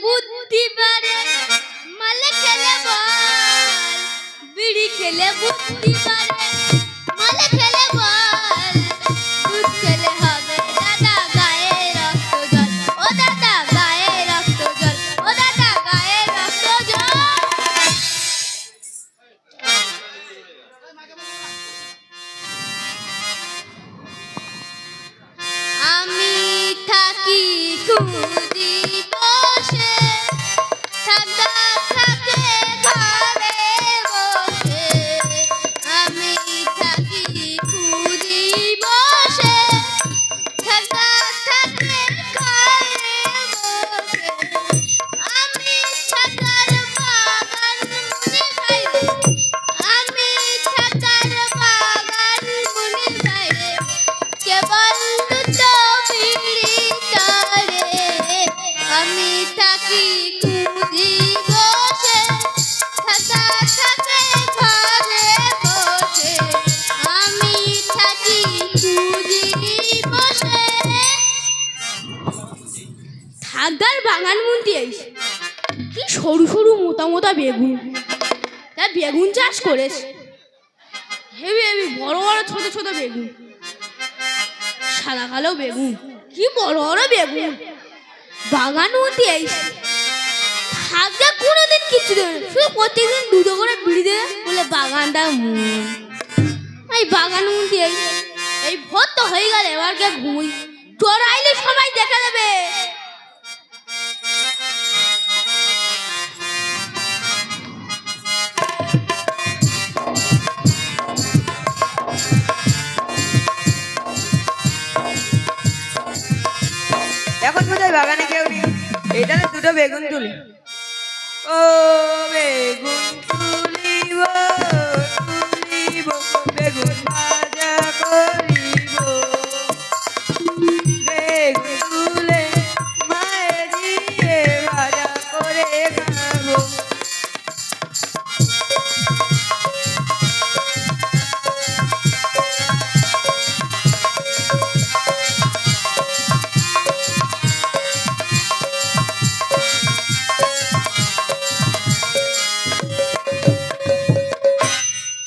বুদ্ধি বাড়ে, মালে খেলে বল, বিড়ি খেলে বুদ্ধি বাড়ে, মালে খেলে বল, দুধ খেলে হবে দাদা গায়ে রক্ত জল, ও দাদা গায়ে রক্ত জল, ও দাদা গায়ে রক্ত জল। আমি থাকি খুঁজি বসে, থাকা থাকে ঘরে বসে, আমি থাকি খুঁজি বসে, থাকা থাকে ঘরে বসে, আমি থাকার বাগান মনে বাইরে, আমি থাকার বাগান মনে বাইরে, কেবল দুটো বিড়ি টারে, আমি থাকি খুঁজি বসে, থাকা থাকে ঘরে বসে, আমি থাকি খুঁজি বসে। থাকদার বাগান মন্ত্রী এসে কি সরু সরু মোটা মোটা বেগুন, তা বেগুন চাষ করেছে, হেবি হেবি বড় বড় ছোট ছোট বেগুন, সাদা কালো বেগুন, কি বড় বড় বেগুন। বাগান মন্ত্রী এসে থাকদা কোনোদিন কিছু দেবে না, শুধু প্রত্যেকদিন দুটো করে বিড়ি দেবে, বলে বাগানটা এই বাগান মন্ত্রী এই ভোর তো হয়ে গেল, এবার কে ঘুমোই, তোর আইলে সবাই দেখা দেবে। এখন বোধহয় বাগানে কেউ নেই, এটাতে দুটো বেগুন তুলি। ও বেগুন তুলিব তুলিব, বেগুন ভাজা করিব, বেগুন তুলে মায়ে দিয়ে ভাজা করে খাবো।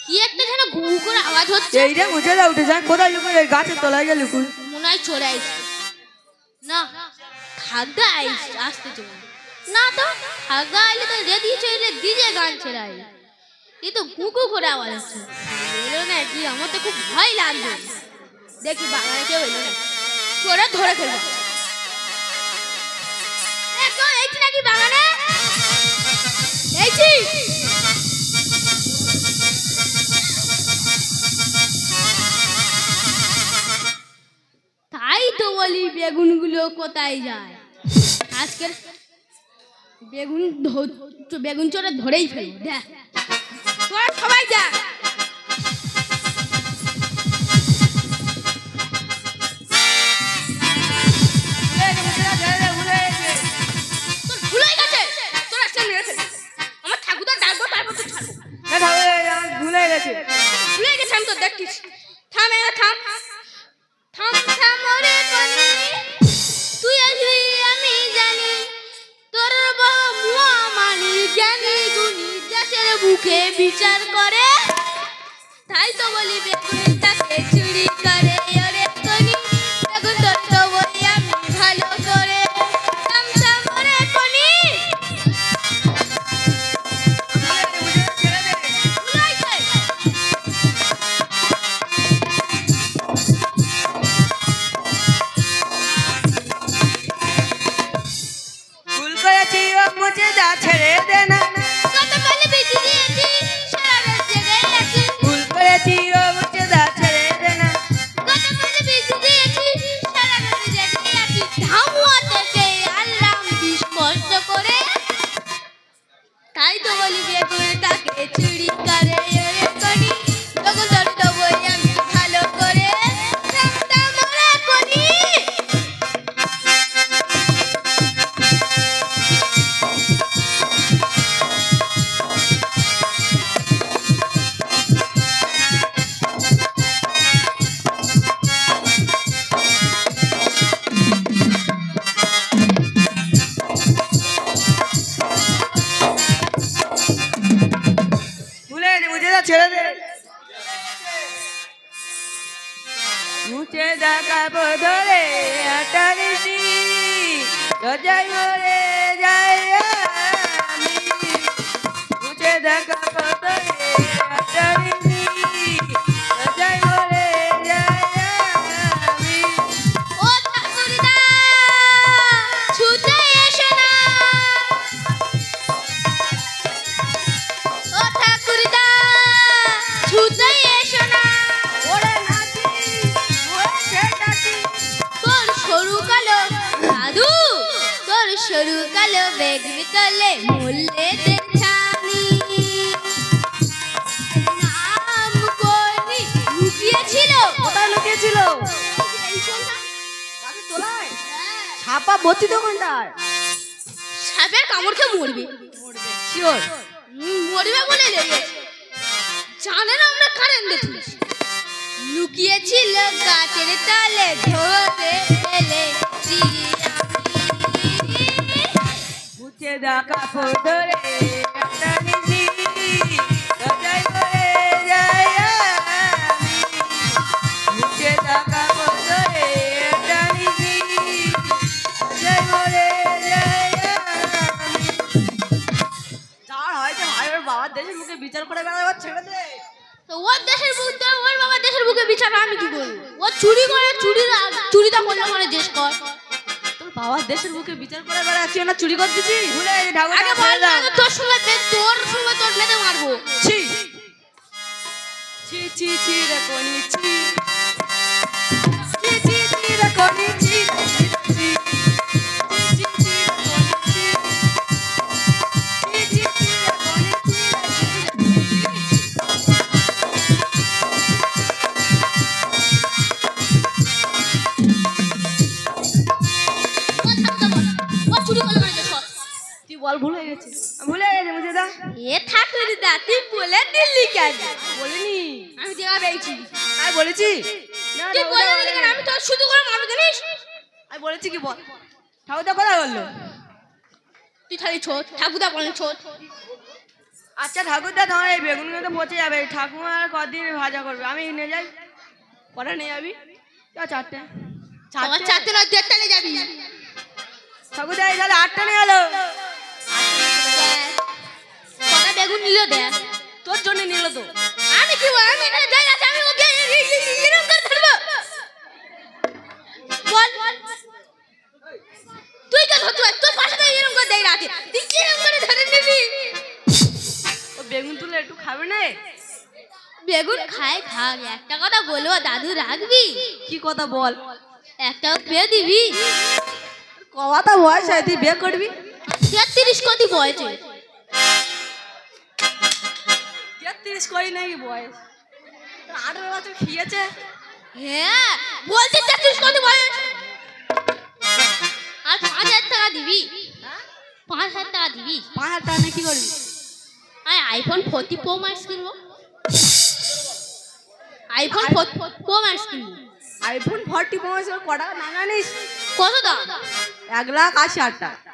কি একটা যেন ঘু ঘু করে আওয়াজ হচ্ছে, এইটা মুছে যা উঠে যান, কোথায় লুকুন, ওই গাছের তলায় গিয়ে লুকুন। মনে হয় চলে আইছে না, থাকদা আইছে আসতে চলে না, তো থাকদা আইলে তো রেডি চলে ডিজে গান ছেড়াই, এই তো কুকু করে আওয়াজ হচ্ছে, এলো না কি, আমার তো খুব ভয় লাগছে, দেখি বাগানে কেউ এলো না, চোরে ধরে ফেলবো। কেউ এইছি নাকি বাগানে? এইছি। তাই তো বলি বেগুনগুলো কোথায় যায়, আজকের বেগুন চোরা ধরেই ফেলবো, দেখ তোরা সবাই যা। তোর ভুল হয়ে গেছে, তোর আজকে মেরে ফেলবো, আমার ঠাকুরদা ডাকবো তারপর তো ছাড়বো। ভুলে গেছে, ভুলে গেছে, আমি তো দেখছিস, থাম থাম থাম থাম ওরে কনি, তুই আসবি আমি জানি, তোর বাবা মুয়া মানি জ্ঞানী গুণী, দেশের বুকে বিচার করে, তাই তো বলি বেগুন তাকে চুরি করে, ওরে কনি বেগুন তোর তো বলি আমি ভালো করে, থাম থাম ওরে কনি। ভুল করেছি ও মুছে যা, ছেড়ে দে না, কত কালে বেঁচে দিয়েছি সারা লজ্জায় মরে যাই আমি মুছে দেখা কত জানি লজ্জায় মরে যাই আমি ও ঠাকুরদা ছুটে এসো না ও ঠাকুরদা ছুটে এসো না ওরে নাতি ওরে ছেটাটি তোর সরু কালো দাদু তোর সরু কালো বেগের তলে মূল্যে দেখানি নাম কোনি লুকিয়েছিল কোথায় লুকিয়েছিল এই কোনটা? গাছের তলায় ছাপা ভর্তি দোকানটার সাপের কামড় খেয়ে মরবে শিওর মরবে বলে লেগেছে জানেন আমরা কারেন্ট দেখি লুকিয়েছিল গাছের তলে ধরে ফেলেছি মুছে দেখা ধরে একটা নিশি লজ্জায় মরে যাই আমি মুছে দেখা ধরে একটা নিশি লজ্জায় মরে যাই আমি যার হয়তো ভাই ওর বাবার দেশের মুখে বিচার করে বেড়াবার ছেড়ে দে তো ওর দেশের বুকে ওর বাবা দেশের বুকে বিচার আমি কি করবো ও চুরি করে চুরিটা করলে মানে দেশ কর তোর বাবার দেশের মুখে বিচার করে বেড়াচ্ছি না চুরি করে দিচ্ছি ভুলে গেছি ঠাকুর আগে বল না, তোর সঙ্গে তোর মেতে মারবো ছি ছি ছি ছি রে কোনি ছি ছি ছি ছি রে কোনি ছি ছি ছি ছি ছি রে কোনি ছি ছি ছি ছি রে কোনি ও চুরি করলে মানে দেশ কর তুই বল ভুলে গেছি ভুলে গেছি মুছে দা এ ঠাকুর দা তুই বলে দিল্লি কেন বলিনি আমি দেখা পেয়েছি আমি বলেছি না তুই বলে দিলি কেন আমি তোর শুধু করে মারবো জানিস আমি বলেছি কি বল ঠাকুরদা কথা বললো তুই খালি ছোট ঠাকুরদা বলেন ছোট আচ্ছা ঠাকুরদা তোমার এই বেগুনগুলো তো পচে যাবে ঠাকুমা আর কদিন ভাজা করবে আমি নিয়ে যাই কটা নিয়ে যাবি চারটে আমার চারটে নয় তুই একটা নিয়ে যাবি ঠাকুরদা এই তাহলে আটটা নিয়ে গেলো কটা বেগুন নিল দেখ তোর জন্য নিল তো আমি কি বল আমি এখানে যাই আছে আমি ওকে এরকম করে ধরবো বল তুই কে ধরতে পারছিস? তোর পাশে তো এরকম করে দেই রাখে তুই কি এরকম করে ধরে নিবি ও বেগুন তুলে একটু খাবে না বেগুন খায় খাক একটা কথা বলবো দাদু রাখবি কি কথা বল একটা পেয়ে দিবি কবাতা বয়স হয় তুই বিয়ে করবি 33 কতি বয়সে 33 করি নাকি বয়স 18 বছর খেয়েছে হ্যাঁ বলতে 33 কতি বয়স আর 5000 টাকা দিবি 5000 টাকা দিবি 5000 টাকা নিয়ে কি করবি আমি আইফোন 40 প্রো ম্যাক্স কিনবো আইফোন 40 প্রো ম্যাক্স কিনবো আইফোন 40 প্রো ম্যাক্স কটা না জানিস কত দাম 1,80,000 টাকা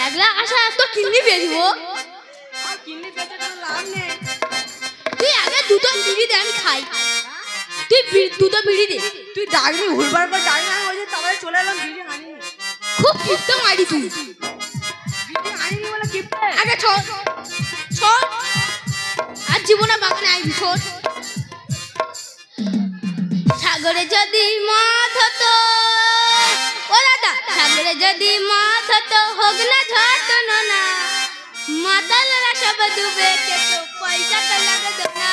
1 লাখ আশা তো কিনবি বেচবো আর কিনলে বেচে কোনো লাভ নেই তুই আগে দুটো বিড়ি দে আমি খাই তুই দুটো বিড়ি দে তুই ডাকবি ঘুরবার পর ডাকবি না বলছি তারপরে চলে এলাম বিড়ি আনিনি খুব কিপটা মারি তুই বিড়ি আনিনি বলে কিপটে আগে ছোট ছোট আর জীবনে বাগানে আইবি ছোট সাগরে যদি মাছ হতো ও দাদা সাগরে যদি মাছ হতো হোক না ঝড় না মাতালরা সব ডুবে কেটো পয়সা তো লাগতো না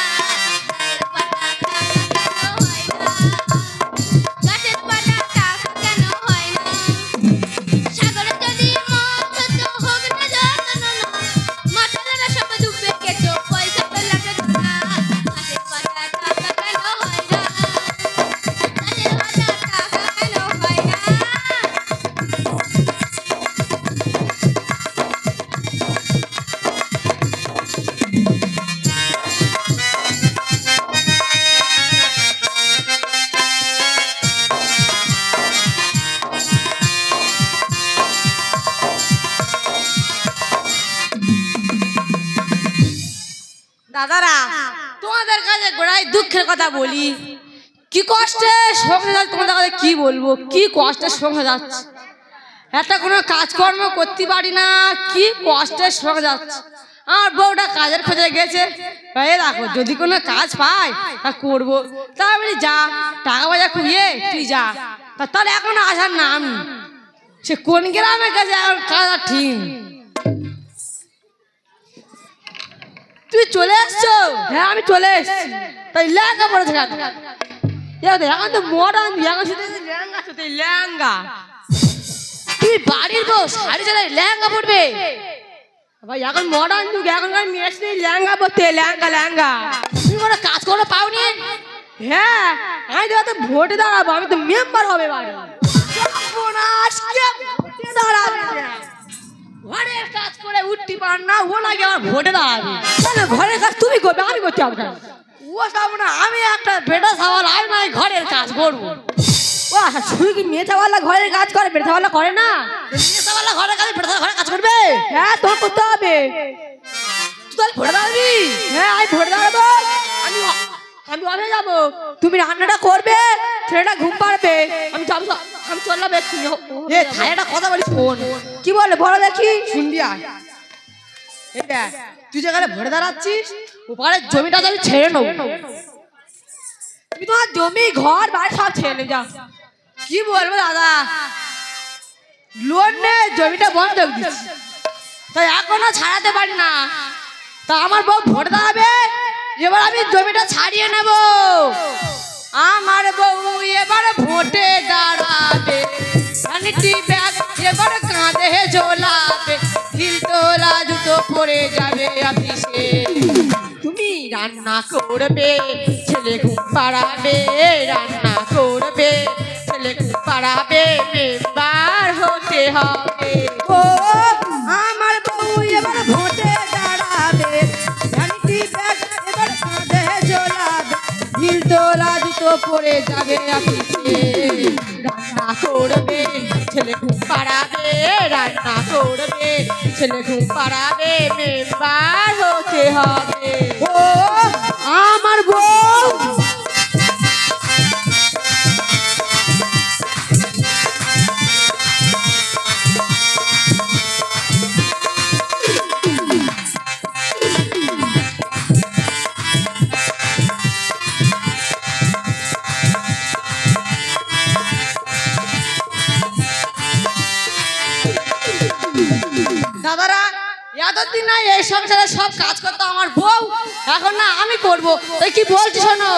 গাছের পাতা টাকা কেন হয় না সাগরে যদি মাছ হতো হোক না ঝড় না মাতালরা সব ডুবে কেটো পয়সা তো লাগতো না গাছের পাতা টাকা কেন হয় না গাছের পাতা টাকা কেন হয় না দাদারা তোমাদের কাছে গোড়ায় দুঃখের কথা বলি কি কষ্টে সংসার তোমাদের কাছে কি বলবো কি কষ্টে সংসার যাচ্ছে একটা কোনো কাজকর্ম করতে পারি না, কি কষ্টের সঙ্গে যাচ্ছে। আমার বউটা কাজের খোঁজে গেছে, এই দেখো যদি কোনো কাজ পাই তা করবো। তা বলি যা, টাকা পয়সা খুব তুই যা। তাহলে এখন আসার নাম নেই। সে কোন গ্রামে গেছে এখন কাজ আর ঠিক নেই। তুই চলে এসছো? হ্যাঁ আমি চলে এসছি। তাই লেহেঙ্গা পড়েছে এখন তো মডার্ন, এখন লেহেঙ্গা তো লেহেঙ্গা। তুই বাড়ির বউ শাড়ি চালাই লেহেঙ্গা পড়বে? ভাই এখন মডার্ন যুগ, এখনকার মেয়ে লেহেঙ্গা পড়তে, লেহেঙ্গা লেহেঙ্গা। তুমি কোনো কাজ করে পাওনি? হ্যাঁ আমি তো ভোটে দাঁড়াবো, আমি তো মেম্বার হবে বাড়ি। ঘরের কাজ করে উঠতে পার না, ও নাকি আমার ভোটে দাঁড়াবে। ঘরের কাজ তুমি করবে, আমি করতে হবে কেন? ও সব না, আমি একটা বেটা সওয়াল, আমি নাই ঘরের কাজ করবো। ও শুধু কি মেয়ে চাওয়ালা ঘরের কাজ করে, বেটা চাওয়ালা করে না? মেয়ে চাওয়ালা ঘরের কাজ, বেটা ঘরের কাজ করবে? হ্যাঁ তোর করতে হবে। তুই তাহলে ভোটে দাঁড়াবি? হ্যাঁ আমি ভোটে দাঁড়াবো। আমি অফিসে যাবো, তুমি রান্নাটা করবে, ছেলেটা ঘুম পাড়বে, আমি যাবো, আমি চললাম এক্ষুনি। এ ছায়াটা কথা বলি শোন। কি বলে বলো দেখি, শুনবি? আয় তুই যেখানে ভোটে দাঁড়াচ্ছিস ওপারে জমিটা আমি ছেড়ে নেবো। তুমি তোমার জমি ঘর বাড়ি সব ছেড়ে নেবে, যাও। কি বলবো দাদা, লোন নে জমিটা বন্ধ করে দিচ্ছি, তাই এখনো ছাড়াতে পারি না। তা আমার বউ ভোট দাঁড়াবে, এবার আমি জমিটা ছাড়িয়ে নেব। আমার বউ এবার ভোটে দাঁড়াবে, এবার কাঁধে ঝোলাবে, হিলতোলা জুতো পরে যাবে অফিসে। তুমি রান্না করবে, ছেলে ঘুম পাড়াবে, রান্না করবে, ছেলে ঘুম পাড়াবে, মেম্বার হতে হবে। ও আমার বউ এবার ভোটে দাঁড়াবে, এবার কাঁধে ঝোলাবে, হিলতোলা জুতো পরে যাবে অফিসে। রান্না করবে, ছেলে ঘুম পাড়াবে, রান্না করবে, ছেলে ঘুম পাড়াবে, মেম্বার হতে হবে। ও আমার বউ দাদারা এতদিন না এই সংসারে সব কাজ করতো আমার বউ, এখন না আমি করবো। তাই কি বলছি শোনো,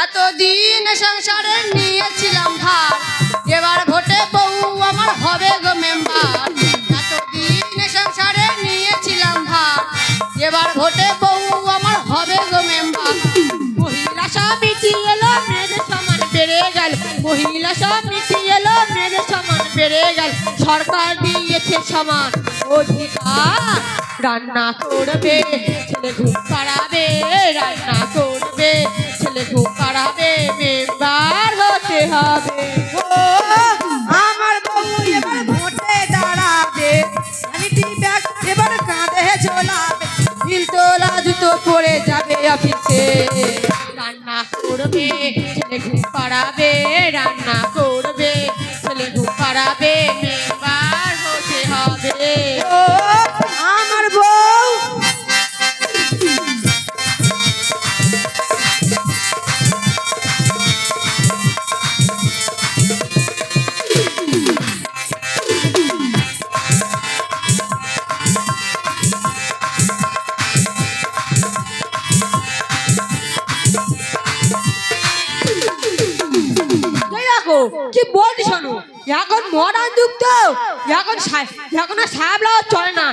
এতদিন সংসারে নিয়েছিলাম ভার, এবার ভোটে বউ আমার হবে গো মেম্বার। এতদিন সংসারে নিয়েছিলাম ভার, এবার ভোটে বউ আমার হবে গো মেম্বার। মহিলা সব মিটিয়ে এলো, মেয়েদের সমান বেড়ে গেল, মহিলা সব মিটিয়ে এলো, মেয়েদের সমান বেড়ে গেল, সরকার দিয়েছে সমান অধিকার। রান্না করবে, ছেলে ঘুম পাড়াবে, রান্না করবে, ছেলে ঘুম পাড়াবে, মেম্বার হতে হবে। ও আমার বউ এবার ভোটে দাঁড়াবে, এবার কাঁধে ঝোলাবে, হিলতোলা জুতো পরে যাবে অফিসে। রান্না করবে, ছেলে ঘুম পাড়াবে, রান্না করবে, ছেলে ঘুম পাড়াবে, মেম্বার হতে হবে। ও আমার বউ কি বলছি শোনো, এখন মডার্ন যুগ তো, এখন আর সাহেব লাগাও চলে না,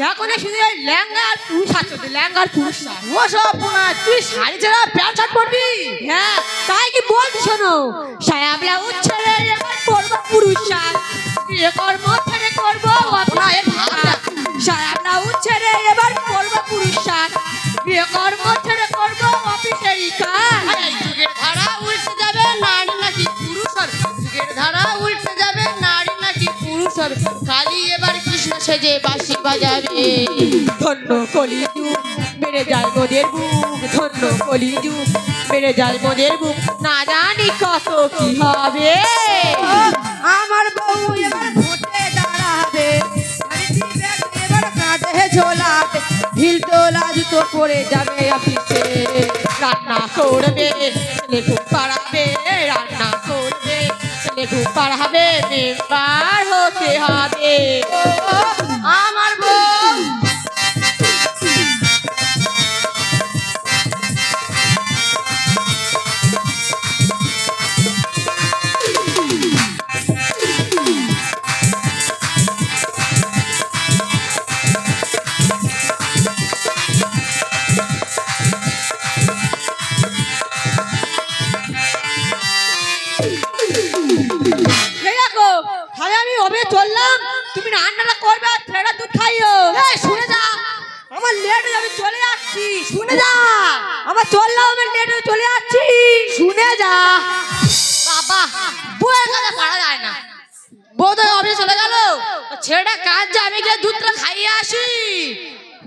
এখন শুধু লেহেঙ্গা আর পুরুষ আছে, লেহেঙ্গা আর পুরুষ। ও সব না, তুই শাড়ি ছাড়া প্যান্ট শার্ট পরবি? হ্যাঁ তাই কি বলছি শোনো, সাহেব লাগাও ছেড়ে এবার পরবো পুরুষ শাড়ি, বিয়ে কর্ম ছেড়ে করবো আপনার ভাবনা। সাহেব লাগাও ছেড়ে এবার পরবো পুরুষ শাড়ি, বিয়ে কর্ম ছেড়ে করবো অফিসেরই কাজ। যুগের ধারা উল্টে যাবে, নারী নাকি পুরুষ হবে, যুগের ধারা উল্টে যাবে, নারী নাকি পুরুষ হবে, কালি এবার কৃষ্ণ সেজে বাঁশি বাজাবে। ধন্য কলিযুগ বেড়ে যায় মোদের বুক, ধন্য কলিযুগ বেড়ে যায় মোদের বুক, না জানি কত কি হবে। আমার বউ এবার ভোটে হিল তোলা জুতো পরে যাবে অফিসে, রান্না করবে ছেলে ঘুম পাড়াবে, রান্না করবে ছেলে ঘুম পাড়াবে, মেম্বার হতে হবে আমার বউ। আমি ওবে চললাম, তুমি রান্নাটা করবে আর ছেলেটা দুধ খাইও। শুনে যা, আমার লেট হয়ে যাবে, চলে যাচ্ছি। শুনে যা, আমার চললাম, আমার লেট হয়ে চলে যাচ্ছি। শুনে যা। বাবা, বউয়ের কথা পারা যায় না। বউ তো অফিসে চলে গেল, ছেলেটা কাজ যা, আমি গিয়ে দুধটা খাইয়ে আসি।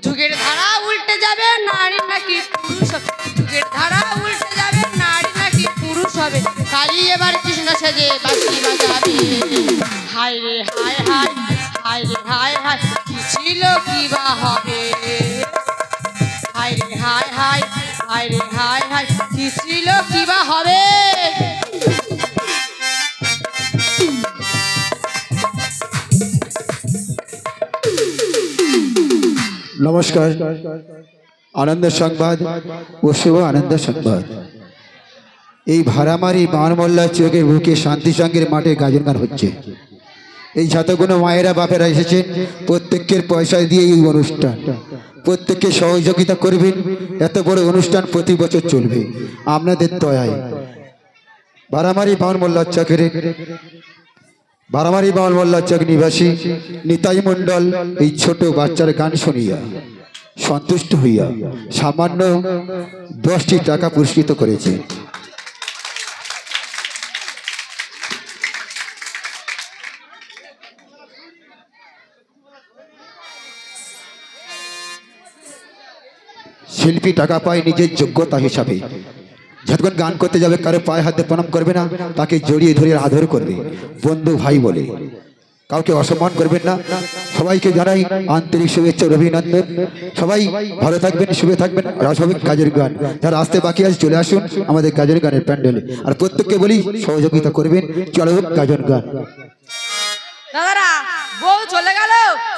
যুগের ধারা উল্টে যাবে, নারী নাকি পুরুষ হবে। যুগের ধারা উল্টে যাবে, নারী নাকি পুরুষ হবে। কালি এবার কৃষ্ণ সেজে বাঁশি বাজাবে। হায় রে হায় হায়, হায় রে হায় হায়, কি ছিল কি বা হবে। হায় রে হায় হায়, হায় রে হায় হায়, কি ছিল কি বা হবে। নমস্কার, আনন্দ সংবাদ ও শুভ আনন্দ সংবাদ। এই ভাড়ামারি বানমোল্লা চোখের বুকে শান্তি সঙ্গের মাঠে গাজন গান হচ্ছে। এই যতগুলো মায়েরা বাপেরা এসেছেন, প্রত্যেকের পয়সা দিয়ে এই অনুষ্ঠান, প্রত্যেককে সহযোগিতা করবেন। এত বড় অনুষ্ঠান প্রতি বছর চলবে আপনাদের দয়ায়। ভাড়ামারি বানমোল্লা চকের বারামারি বাউলমোল্লা চক নিবাসী নিতাই মণ্ডল এই ছোট বাচ্চার গান শুনিয়া সন্তুষ্ট হইয়া সামান্য 10টি টাকা পুরস্কৃত করেছে। শিল্পী টাকা পায় নিজের যোগ্যতা হিসাবে। যতক্ষণ গান করতে যাবে কারো পায়ে হাতে প্রণাম করবে না, তাকে জড়িয়ে ধরে আদর করবে, বন্ধু ভাই বলে, কাউকে অসম্মান করবেন না। সবাইকে জানাই আন্তরিক শুভেচ্ছা ও অভিনন্দন। সবাই ভালো থাকবেন, শুভে থাকবেন। রাসবিক কাজের গান যারা আসতে বাকি আছে চলে আসুন আমাদের কাজের গানের প্যান্ডেলে। আর প্রত্যেককে বলি সহযোগিতা করবেন। চলো কাজের গান। দাদারা, বউ চলে গেল,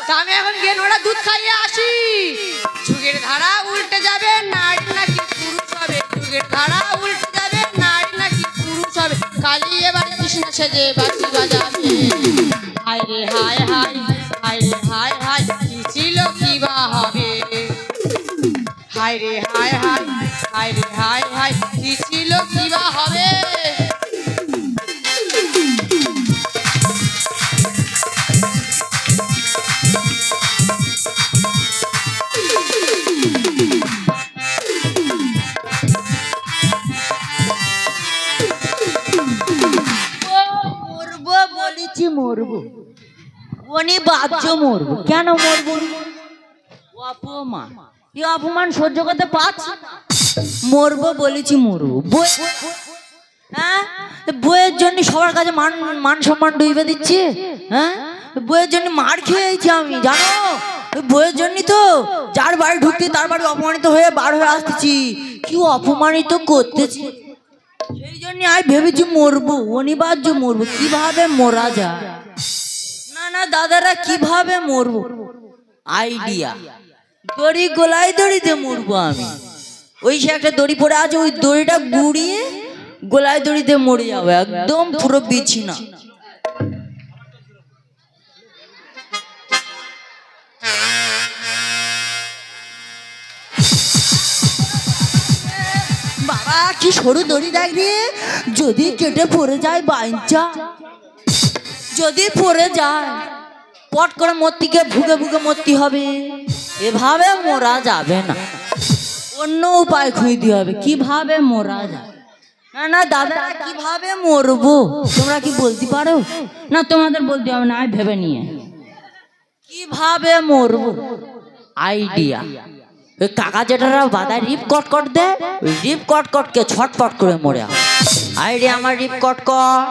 তা আমি এখন গিয়ে নোড়া দুধ খাইয়ে আসি। যুগের ধারা উল্টে যাবে, নারী নাকি পুরুষ হবে। যুগের ধারা উল্টে যাবে, নারী নাকি পুরুষ হবে। কালি এবার কৃষ্ণ সেজে বাঁশি বাজাবে। হায় রে হায় হায়, হায় রে হায় হায়, কি ছিল কি বা হবে। হায় রে হায় হায়, হায় রে হায় হায়, কি ছিল কি বা হবে। মরবো অনিবার্য মরবো। কেন মরবো? অপমান, এই অপমান সহ্য করতে পারছি না। মরবো বলেছি মরবো। হ্যাঁ, বইয়ের জন্য সবার কাছে মান সম্মান ডুবে দিচ্ছে। হ্যাঁ, বইয়ের জন্য মার খেয়েছি আমি, জানো? বইয়ের জন্য তো যার বাড়ি ঢুকতে তার বাড়ি অপমানিত হয়ে বার হয়ে আসতেছি। কি অপমানিত করতেছি, সেই জন্য আমি ভেবেছি মরবো, অনিবার্য মরবো। কিভাবে মরা যায়? না না দাদারা, কিভাবে মরবো? আইডিয়া, দড়ি গোলায় দড়িতে মরবো আমি। ওই সে একটা দড়ি পড়ে আছে, ওই দড়িটা গুড়িয়ে গোলায় দড়িতে মরে যাবো, একদম পুরো বিছিনা। বাবা, কি সরু দড়ি দেখ রে, যদি কেটে পড়ে যায় বাইঞ্চা, যদি পড়ে যায় পট করে মূর্তিকে ভুগে ভুগে মূর্তি হবে। এভাবে মরা যাবে না, অন্য উপায় খুঁজতে হবে কিভাবে মরা যায়। না না দাদা, কিভাবে মরবো তোমরা কি বলতে পারো? না তোমাদের বলতে হবে না, আমি ভেবে নিয়ে কিভাবে মরবো। আইডিয়া, ওই কাকা যেটারা বাদায় রিপ কট কট দেয়, ওই রিপ কট কটকে ছটপট করে মরে। আইডিয়া আমার রিপ কট কট।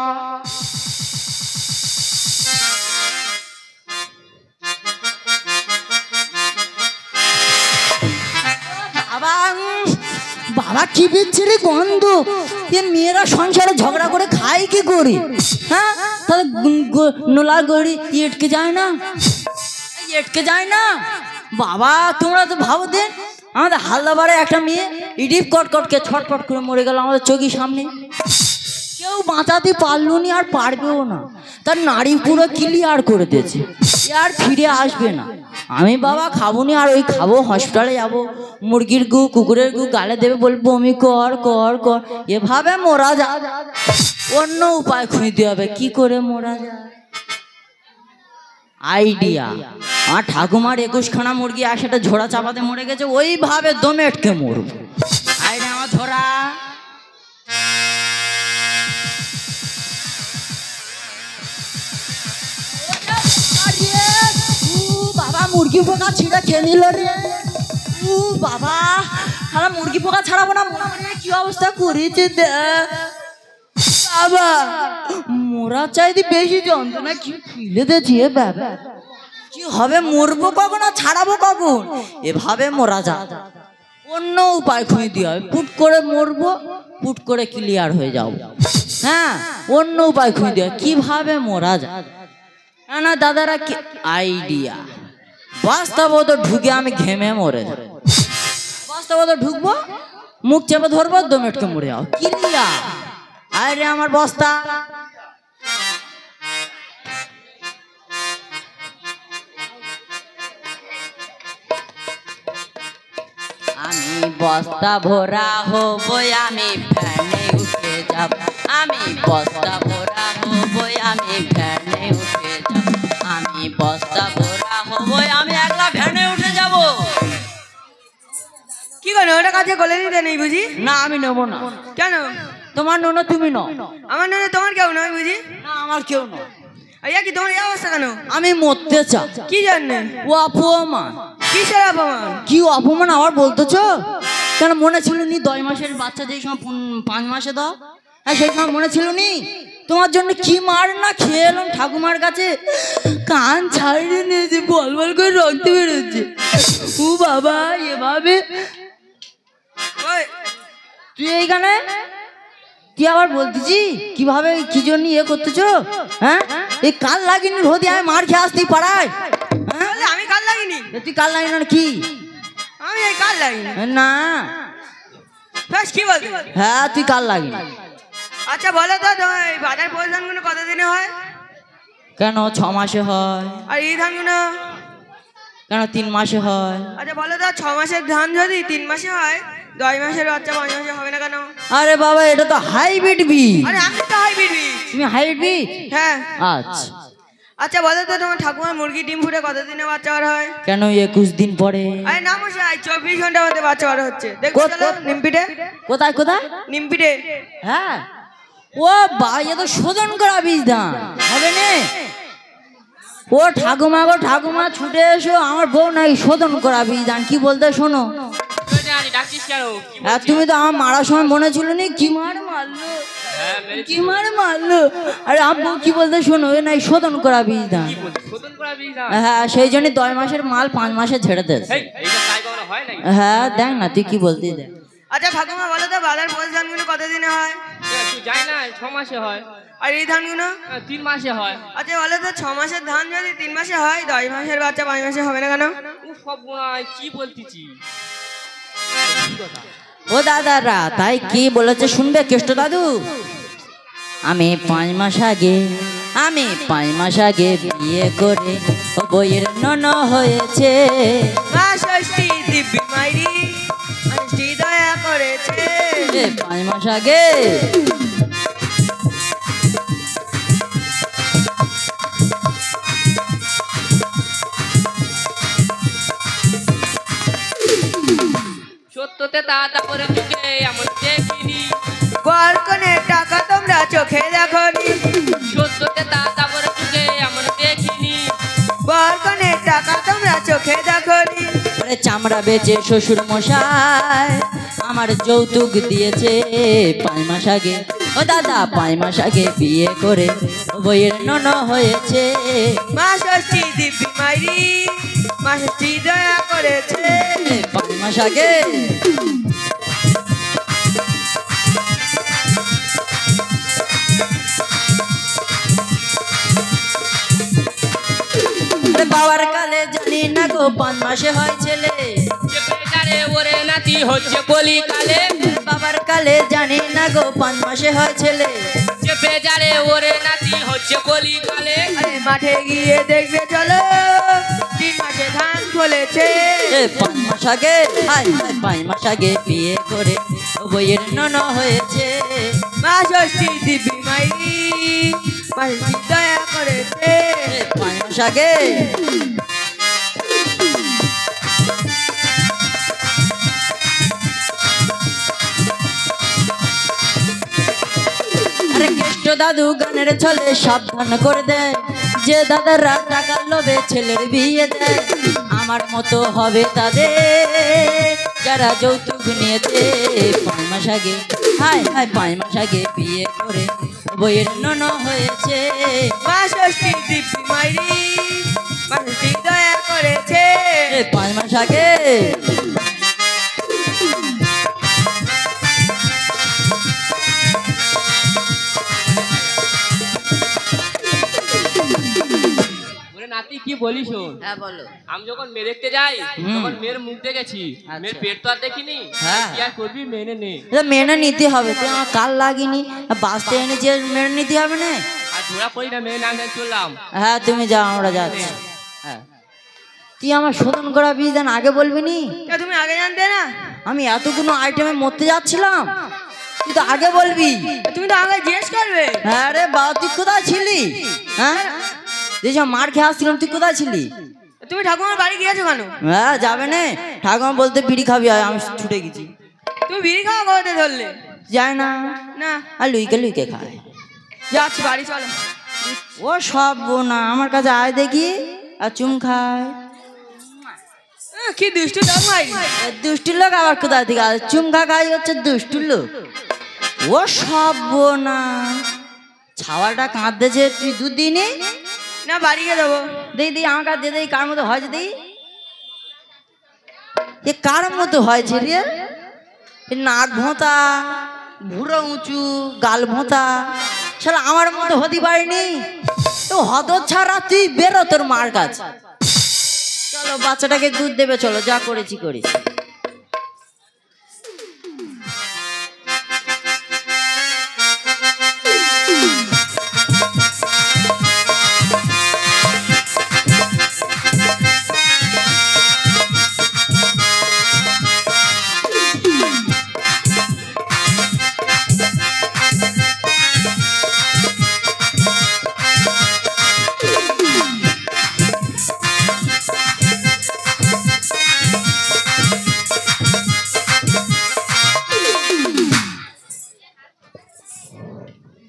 বাবা কি বিচ্ছিরি গন্ধ। এ মেয়েরা সংসারে ঝগড়া করে খায় কি করে? হ্যাঁ, তাহলে নোলা গড়ি এটকে যায় না, এটকে যায় না। বাবা তোমরা তো ভাবো দেন, আমাদের হালদাবারে একটা মেয়ে ইডিপ কটকটকে ছটফট করে মরে গেল আমাদের চোখের সামনে। কেউ বাঁচাতে পারলো নি আর পারবেও না, তার নাড়ি পুরো ক্লিয়ার করে দিয়েছে, এ আর ফিরে আসবে না। আমি বাবা খাবো নি, আর ওই খাবো হসপিটালে যাবো, মুরগির গু কুকুরের গু গালে দেবে, বলবো বমি কর কর কর, এভাবে মোরা যা। অন্য উপায় খুঁজতে হবে কি করে মোরা যায়। আইডিয়া, আর ঠাকুমার 21খানা মুরগি একসাথে ঝোড়া চাপাতে মরে গেছে, ওইভাবে দমে আটকে মরবো। আইডিয়া আমার ধরা। বাবা মুরগি পোকা ছিঁড়ে খেয়ে নিল রে। বাবা সারা মুরগি পোকা ছাড়াবো না, কি অবস্থা করেছে বাবা। মোরা চাইতে বেশি যন্ত্রণা কি ফেলে দিয়েছি বাবা। কি হবে, মরবো কখন আর ছাড়াবো কখন? এভাবে মোরা যা, অন্য উপায় খুঁজে দিয়ে হবে। পুট করে মরবো, পুট করে ক্লিয়ার হয়ে যাও। হ্যাঁ, অন্য উপায় খুঁজে দিয়ে কিভাবে মোরা যায় না। দাদারা কি আইডিয়া, বাস্তবত ঢুকে আমি ঘেমে মরে যাব। বাস্তবত ঢুকবো, মুখ চেপে ধরবো, দমেটকে মরে যাও ক্লিয়ার। আরে আমার বস্তা, আমি বস্তা ভরা হবো, আমি ফ্যানে উঠে যাব। আমি বস্তা ভরা হবো, আমি ফ্যানে উঠে যাব। আমি বস্তা ভরা হবো, আমি একলা ভ্যানে উঠে যাব। কি করে ওটা কাছে গলে নিতে নেই বুঝি? না আমি নেবো না। কেন? তোমার নোনো তুমি নাও। আমার নয় তোমার কেউ নয় বুঝি? না আমার কেউ না। আইয়া কি তোমার এই অবস্থা কেন? আমি মরতে চাই। কি জানে? ও অপমান। কিসের অপমান? কি অপমান আবার বলতেছো? কেন মনে ছিল নি 10 মাসের বাচ্চা যেই সময় 5 মাসে দাও, হ্যাঁ সেই সময় মনে ছিল নি? তোমার জন্য কি মার না খেয়ে এলাম ঠাকুমার কাছে, কান ছাড়িয়ে নিয়েছে, বল বল করে রক্ত বেরোচ্ছে। ও বাবা এভাবে ওই তুই এইখানে তুই আবার বলতেছি কিভাবে কি জন্য ইয়ে করতেছো? হ্যাঁ, এই কাল লাগিনি রোদি আমি মার খেয়ে আসতেই পারাই। হ্যাঁ বলে আমি কাল লাগিনি। তুই কাল লাগিনি না কি? আমি এই কাল লাগিনি। না ফার্স্ট কি বলতে? হ্যাঁ তুই কাল লাগিনি। আচ্ছা বলো তো তোমার এই বাজার পয়সাগুলো কতদিনে হয়? কেন 6 মাসে হয়? আর এই ধানগুলো? কেন 3 মাসে হয়? আচ্ছা বলো তো 6 মাসের ধান যদি 3 মাসে হয়, 10 মাসের বাচ্চা 5 মাসে হবে না কেন? আরে বাবা এটা তো হাইব্রিড বীজ। আরে আমি তো হাইব্রিড বীজ। তুমি হাইব্রিড বীজ? হ্যাঁ। আচ্ছা আচ্ছা বলো তো তোমার ঠাকুমার মুরগি ডিম ফুটে কতদিনে বাচ্চা বার হয়? কেন 21 দিন পরে? আরে না মশাই 24 ঘন্টার মধ্যে বাচ্চা বার হচ্ছে। দেখো চলো নিমপিটে। কোথায় কোথায়? নিমপিটে। হ্যাঁ ও ভাই এ তো শোধন করা বীজ ধান হবে না। ও ঠাকুমা গো ঠাকুমা ছুটে এসো, আমার বউ নাই শোধন করা বীজ ধান। কি বলতে শোনো, আর তুমি তো আমার মারার সময় মনে ছিল নি কি মার মারলো, কি মার মারলো। আরে আব্বু কি বলতে শোনো, এ নাই শোধন করা বীজ ধান। হ্যাঁ সেই জন্য 10 মাসের মাল 5 মাসে ছেড়ে দেয়। হ্যাঁ দেখ না তুই কি বলতে দেখ। আচ্ছা ঠাকুমা বলো তো বাজার পয়সা ধানগুলো কতদিনে হয়? তুই যাই না 6 মাসে হয়। আর এই ধানগুলো? 3 মাসে হয়। আচ্ছা বলো তো 6 মাসের ধান যদি 3 মাসে হয়, 10 মাসের বাচ্চা 5 মাসে হবে না কেন? ও সব গুণায় কি বলতিছি? ও দাদারা তাই কি বলেছে শুনবে কেষ্ট দাদু? আমি 5 মাস আগে বিয়ে করে ও বইয়ের নন হয়েছে। মা ষষ্ঠী দিব্যি মাইরি ষষ্ঠী দয়া করেছে। 5 মাস আগে সত্যতে তা করে যুগে এমন দেখিনি। গলকনের টাকা তোমরা চোখে দেখনি। সত্যতে তা করে যুগে এমন দেখিনি। গলকনের টাকা তোমরা চোখে দেখনি। ওরে চামড়া বেচে শ্বশুর মশাই আমার যৌতুক দিয়েছে 5 মাস আগে। ও দাদা 5 মাস আগে বিয়ে করে ও বইয়ের নন হয়েছে। মা ষষ্ঠী দিব্যি মাইরি মা ষষ্ঠী দয়া করেছে। 5 মাস আগে বাবার কালে জানি না গো 5 মাসে হয় ছেলে চেপে যারে ওরে নাতি হচ্ছে কলিকালে বাবার কালে জানি না গো 5 মাসে হয় ছেলে চেপে যারে ওরে নাতি হচ্ছে কলিকালে আরে মাঠে গিয়ে দেখবে চলো 3 মাসে ধান ফলেছে 5 মাস আগে 5 মাস আগে বিয়ে করে বইয়ের নন হয়েছে মা ষষ্ঠী দিবি মাইরি মাসি দয়া করেছে 5 মাস আগে আরে কেষ্ট দাদু গানের ছলে সাবধান করে দেয় যে দাদারা টাকার লোভে ছেলের বিয়ে দেয় আমার মতো হবে তাদের যারা যৌতুক নিয়েছে 5 মাস আগে 5 মাস আগে বিয়ে করে বইয়ের নন হয়েছে মা ষষ্ঠী দিবি মাইরি মাসি দয়া করেছে 5 মাস আগে ওরে নাতি কি বলিস শোন হ্যাঁ বলো আমি যখন মেয়ে দেখতে যাই তখন মেয়ের মুখ দেখেছি মেয়ের পেট তো আর দেখিনি হ্যাঁ। কি আর করবি মেনে নে মেনে নিতে হবে তুই আমার কাল লাগিনি বাঁচতে এনেছি মেনে নিতে হবে না আর ধরা পড়ি না মেয়ে নাম চললাম হ্যাঁ তুমি যাও আমরা যাচ্ছি হ্যাঁ তুই আমার শোধন করা বিধান আগে বলবি নি তুমি আগে জানতে না আমি এতগুলো আইটেমে মরতে যাচ্ছিলাম তুই তো আগে বলবি তুমি তো আগে জিজ্ঞেস করবে হ্যাঁ রে বাবা তুই কোথায় ছিলি হ্যাঁ যেসব মার খেয়ে আসছিলাম তুই কোথায় ছিলি তুমি ঠাকুমার বাড়ি গিয়েছো কেন হ্যাঁ যাবে না ঠাকুমা বলতে বিড়ি খাবি হয় আমি ছুটে গেছি তুমি বিড়ি খাওয়া করতে ধরলে যায় না না আর লুইকে লুইকে খায় যাচ্ছি বাড়ি চলো ও সব না আমার কাছে আয় দেখি আর চুম খায় কি দুষ্টু দাম ভাই দুষ্টু লোক আবার কোথায় থেকে আসে চুম খাই হচ্ছে দুষ্টু লোক ও সব না ছাওয়াটা কাঁদতেছে তুই দুধ দিনি না বাড়ি গিয়ে দেবো দেখি আমার কাছে দিয়ে দেই কার মতো হয়েছে দেখি এ কার মতো হয়েছে রে এ নাক ভোঁতা ভুড়ো উঁচু গাল ভোঁতা শালা আমার মতো হতে পারিনি তো হদ ছাড়া তুই বেরো তোর মার কাছে চলো বাচ্চাটাকে দুধ দেবে চলো যা করেছি করেছি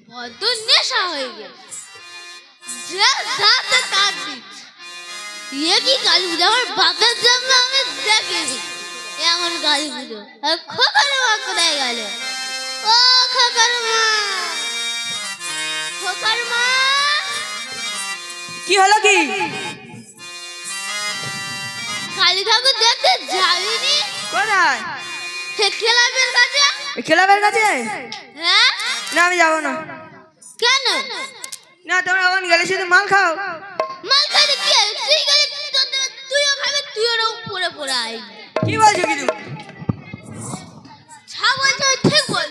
বড্ড নেশা হয়ে গেছে যে যাতে তার দিচ্ছে ইয়ে কি কালী পুজো আমার বাপের জন্য আমি দেখিনি এমন কালী পুজো আর খোকার মা কোথায় গেল ও খোকার মা খোকার মা কি হলো কি কালী ঠাকুর দেখতে যাবিনি কোথায় ক্লাবের কাছে ক্লাবের কাছে হ্যাঁ না আমি যাবো না কেন না তোমরা ওখানে গেলে শুধু মাল খাও মাল খাইতে কি হয়? তুই গেলে তুইও খাবে তুইও পড়ে পড়ে আই কি বলছো কি তুমি যা বলছো আমি ঠিক বল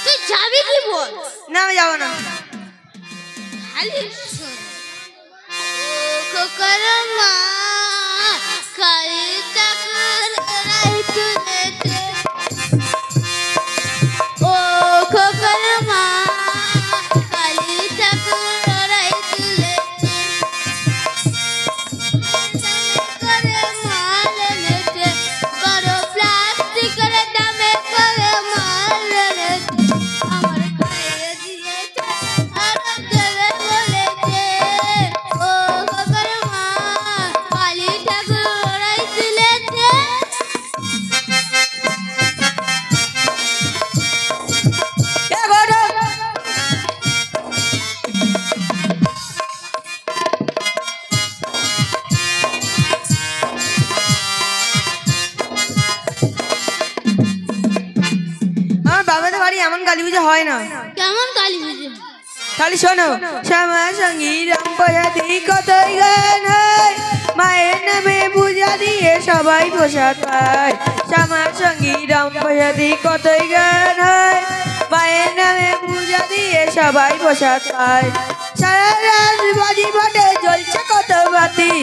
তুই যাবি কি বল না আমি যাবো না খালি শোন ও খোকার মা কালী ঠাকুর রাই তুলেছে ও খোকার মা কালী ঠাকুর রাই তুলেছে করে মাল এনেছে বড় প্লাস্টিকের দামে করে মাল এনেছে আমার খাইয়ে দিয়েছে আর দেবে বলেছে ও খোকার মা তাহলে শোনো, শ্যামা সঙ্গী রাম প্রসাদী কতই গান হয়, মায়ের নামে পূজা দিয়ে সবাই প্রসাদ পায়। শ্যামা সঙ্গী রাম প্রসাদী কতই গান হয়, মায়ের নামে পূজা দিয়ে সবাই প্রসাদ পায়। সারা রাত বাজি ফাটে জ্বলছে কত বাতি,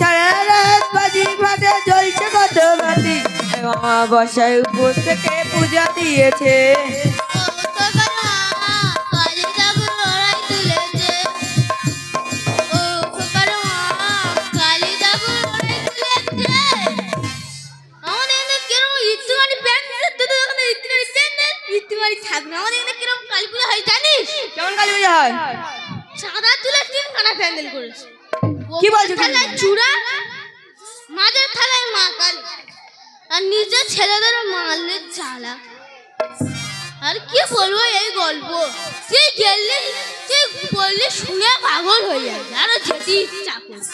সারা রাত বাজি ফাটে জ্বলছে কত বাতি, অমাবস্যায় উপোস থেকে পূজা দিয়েছে। কেমন কালী পূজা হয়? চাঁদা তুলে 3 খানা প্যান্ডেল করেছে। কি বলছো? থালায় চূড়া, মাঝের থালায় মা কালী, আর নিজের ছেলেদের মারলে জ্বালা। আর কি বলবো এই গল্প, তুই গেলে তুই বললে শুনে পাগল হয়ে যাবে, আরো যেতে ইচ্ছা করে।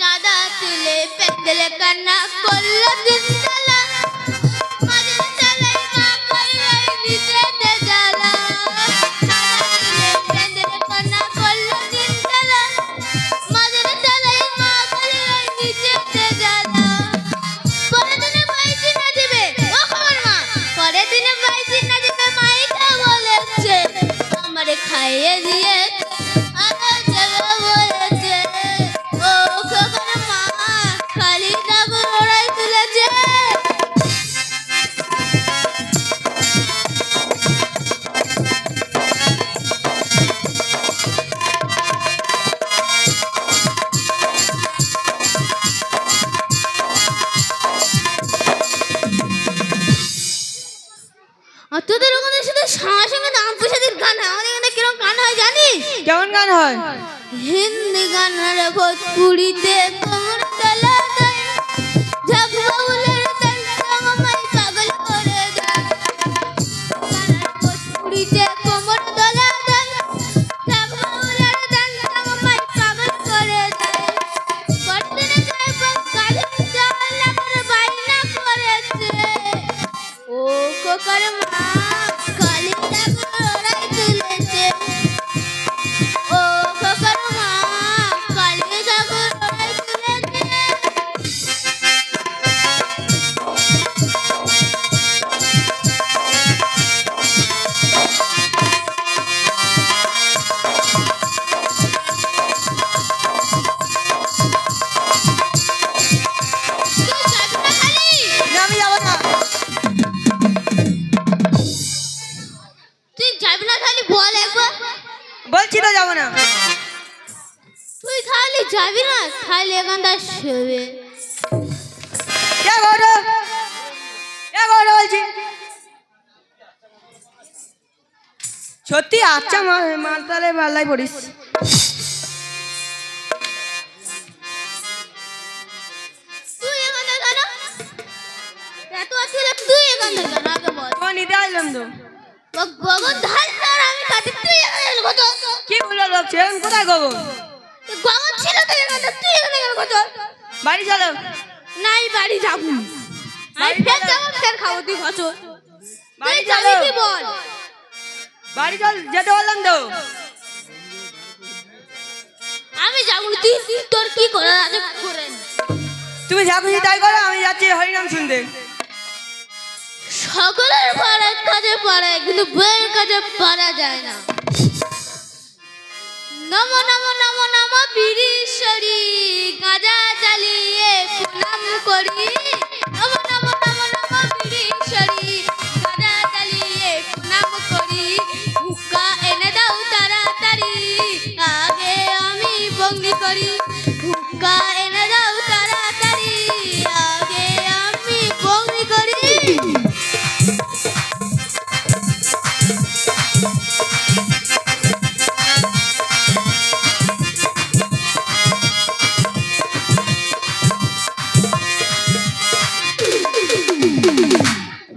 চাঁদা তুলে প্যান্ডেলে কান্না করলো 3 তালা, মাঝের থালায় মা কালী, নিজেতে জ্বালা। খাইয়ে দিয়ে বলেছে, ও খোকার মা কালী ঠাকুর ওরাই তুলেছে। তোদের ওখানে শুধু সঙ্গে সঙ্গে নাম প্রসাদের গান হয়, আমাদের এখানে কিরকম গান হয় জানিস? কেমন গান হয়? হিন্দি গান আর ভোজপুরিতে কোমর তলা দেয়, ঝাগবাউলের তাল আমায় পাগল করে দেয়। ভোজপুরিতে কোমর তলা দেয়, ঝাগবাউলের তাল আমায় পাগল করে দেয়। পটনে যায় কালী জালা করে বাইনা করেছে, ও কোকার মা কালী ঠাকুর ওরাই তুলেছে, ও কোকার মা কালী ঠাকুর ওরাই তুলেছে। তুই যাবি না খালি বল একবার। বলছি তো যাবো না। তুই খালি যাবি না, খালি এখানটা শোবে। বলছি সত্যি আচ্ছা মালতালে পাল্লাই পড়িস। তুই এখানে কেন এত আছে, তুই এখানে কেন আগে বল। তোমার নিতে আসলাম তো। গগন ধার ধার আমি কাটি, তুই এখানে কত কি বললো লোক ছিলেন? কোথায় গগন? গগন ছিল তো এখানে, তুই এখানে কেন কত? বাড়ি চলো। নাই বাড়ি যাবো, আমি ফের যাবো, ফের খাবো, তুই কত? বাড়ি তুই যাবি চলো। কি বল? বাড়ি চল, যেতে বললাম তো। আমি যাবো, তুই তোর কি করার আছে করে নে। তুমি যা খুশি তাই করো, আমি যাচ্ছি হরিনাম শুনতে। সকলের পাড়ার কাজে পাড়ায়, কিন্তু বইয়ের কাজে পারা যায় না। নমো নমো নমো নমো বীরেশ্বরী, গাঁজা জ্বালিয়ে প্রণাম করি। নমো নমো নমো নমো বীরেশ্বরী, গাঁজা জ্বালিয়ে প্রণাম করি। হুক্কা এনে দাও তাড়াতাড়ি, আগে আমি বন্দি করি। হুক্কা এনে দাও তাড়াতাড়ি, আগে আমি বন্দি করি।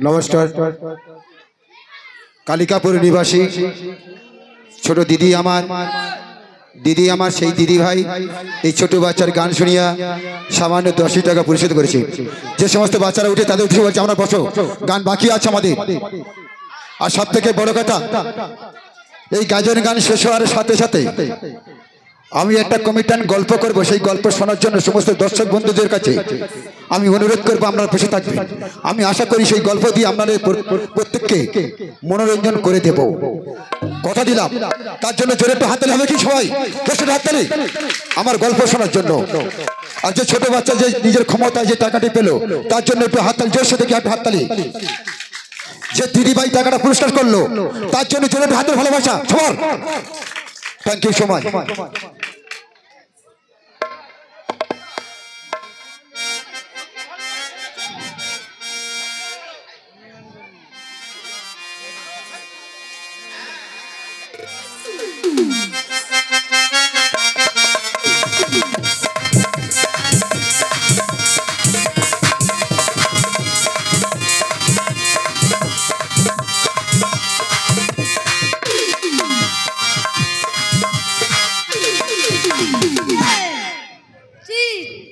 নমস্কার। কালিকাপুর নিবাসী ছোট দিদি আমার সেই দিদি ভাই এই ছোট বাচ্চার গান শুনিয়া সামান্য 10 টাকা পরিশোধ করেছে। যে সমস্ত বাচ্চারা উঠে তাদের উঠে বলছে আমরা বসো, গান বাকি আছে আমাদের। আর সব থেকে বড় কথা, এই গাজন গান শেষ হওয়ার সাথে সাথে আমি একটা কমিটান গল্প করব। সেই গল্প শোনার জন্য সমস্ত দর্শক বন্ধুদের কাছে আমি অনুরোধ করবো আপনারা বসে থাকবেন। আমি আশা করি সেই গল্প দিয়ে আপনাদের প্রত্যেককে মনোরঞ্জন করে দেব, কথা দিলাম। তার জন্য জোরে একটু হাততালি হবে কি সবাই? জোরে হাততালি আমার গল্প শোনার জন্য। আর যে ছোট বাচ্চা যে নিজের ক্ষমতায় যে টাকাটি পেল তার জন্য একটু হাততালি, জোর সাথে একটু হাততালি। যে দিদিভাই টাকাটা পুরস্কার করলো তার জন্য জোরে একটু হাতের ভালোবাসা সবার। Thank you so much.